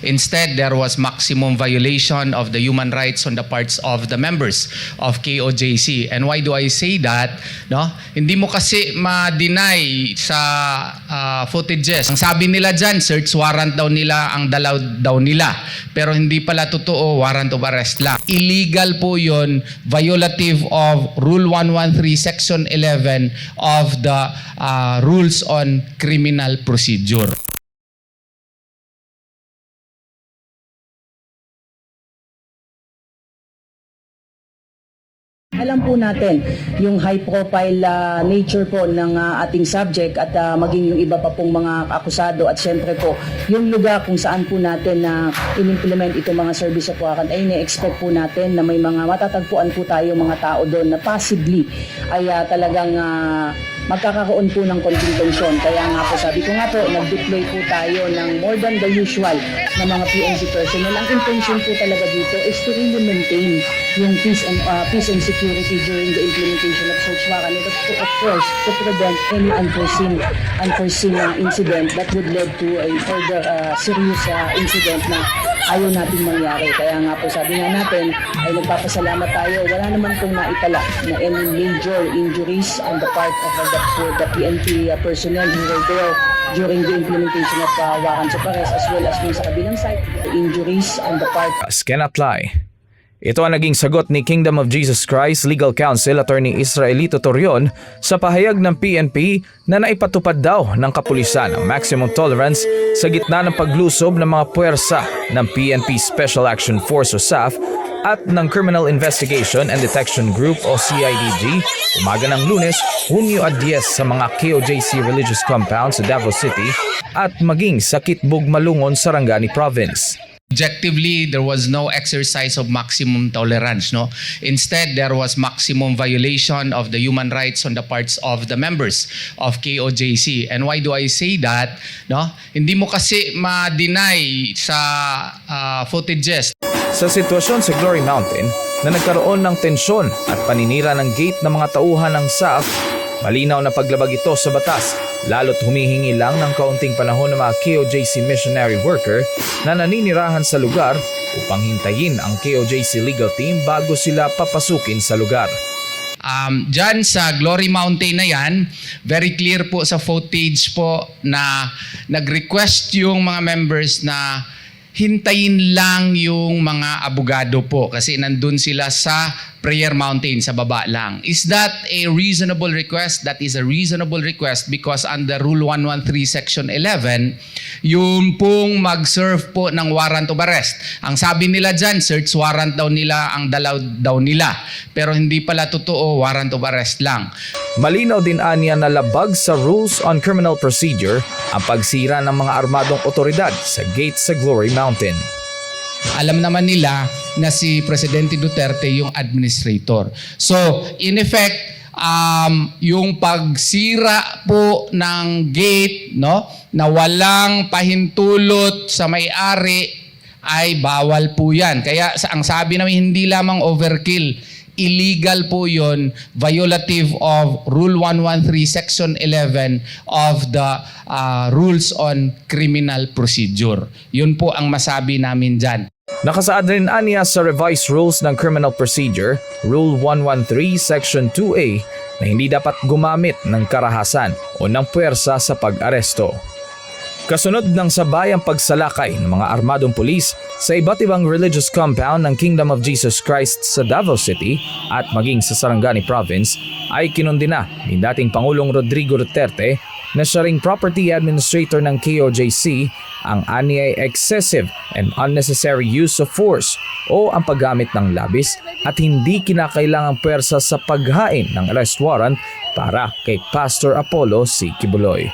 Instead, there was maximum violation of the human rights on the parts of the members of KOJC. And why do I say that? No? Hindi mo kasi ma-deny sa footages. Ang sabi nila dyan, search warrant daw nila ang dalaw daw nila. Pero hindi pala totoo, warrant of arrest lang. Illegal po yun, violative of Rule 113, Section 11 of the Rules on Criminal Procedure. Alam po natin yung high profile nature po ng ating subject at maging yung iba pa pong mga akusado at syempre po yung lugar kung saan po natin na in-implement itong mga service of warrant ay na-expect po natin na may mga matatagpuan po tayo mga tao doon na possibly ay talagang magkakaroon po ng konting tensyon. Kaya nga po sabi ko nga po, nag-deploy po tayo ng more than the usual na mga PNP personnel. Ang intention po talaga dito is to really maintain yung peace and security during the implementation of search warrant and of course to prevent any unforeseen incident that would lead to a further serious incident na ayaw natin mangyari. Kaya nga po sabi nga natin ay nagpapasalamat tayo. Wala naman pong naitala na any major injuries on the part of the PNP personnel who were there during the implementation of warrants of arrest as well as yung sa kabilang side. Injuries on the part Cannot lie. Ito ang naging sagot ni Kingdom of Jesus Christ Legal Counsel Attorney Israelito Torion sa pahayag ng PNP na naipatupad daw ng kapulisan ang maximum tolerance sa gitna ng paglusob ng mga puwersa ng PNP Special Action Force o SAF at ng Criminal Investigation and Detection Group o CIDG umaga ng Lunes, Hunyo 10 sa mga KOJC religious compound sa Davao City at maging sa Kitbug, Malungon, Sarangani Province. Objectively, there was no exercise of maximum tolerance. No? Instead, there was maximum violation of the human rights on the parts of the members of KOJC. And why do I say that? No? Hindi mo kasi ma-deny sa footages. Sa sitwasyon sa Glory Mountain na nagkaroon ng tensyon at paninira ng gate ng mga tauhan ng SAF, malinaw na paglabag ito sa batas, lalo't humihingi lang ng kaunting panahon ng mga KOJC missionary worker na naninirahan sa lugar upang hintayin ang KOJC legal team bago sila papasukin sa lugar. Diyan sa Glory Mountain na yan, very clear po sa footage po na nag-request yung mga members na hintayin lang yung mga abogado po kasi nandun sila sa Prayer Mountain sa baba lang. Is that a reasonable request? That is a reasonable request because under Rule 113 Section 11, yung pong mag-serve po ng warrant of arrest. Ang sabi nila dyan, search warrant daw nila ang dalaw daw nila. Pero hindi pala totoo, warrant of arrest lang. Malinaw din aniya na labag sa Rules on Criminal Procedure ang pagsira ng mga armadong otoridad sa gate sa Glory Mountain. Alam naman nila na si Presidente Duterte yung administrator. So, in effect, yung pagsira po ng gate, no, na walang pahintulot sa may-ari ay bawal po yan. Kaya ang sabi namin, hindi lamang overkill, illegal po yon, violative of Rule 113, Section 11 of the Rules on Criminal Procedure. Yun po ang masabi namin dyan. Nakasaad rin aniya sa revised rules ng criminal procedure, Rule 113, Section 2A, na hindi dapat gumamit ng karahasan o ng puwersa sa pag-aresto. Kasunod ng sabayang pagsalakay ng mga armadong pulis sa iba't ibang religious compound ng Kingdom of Jesus Christ sa Davao City at maging sa Sarangani Province, ay kinundina ni dating Pangulong Rodrigo Duterte na siya ring property administrator ng KOJC ang anyay excessive and unnecessary use of force o ang paggamit ng labis at hindi kinakailangang puwersa sa paghain ng arrest warrant para kay Pastor Apollo C. Kibuloy.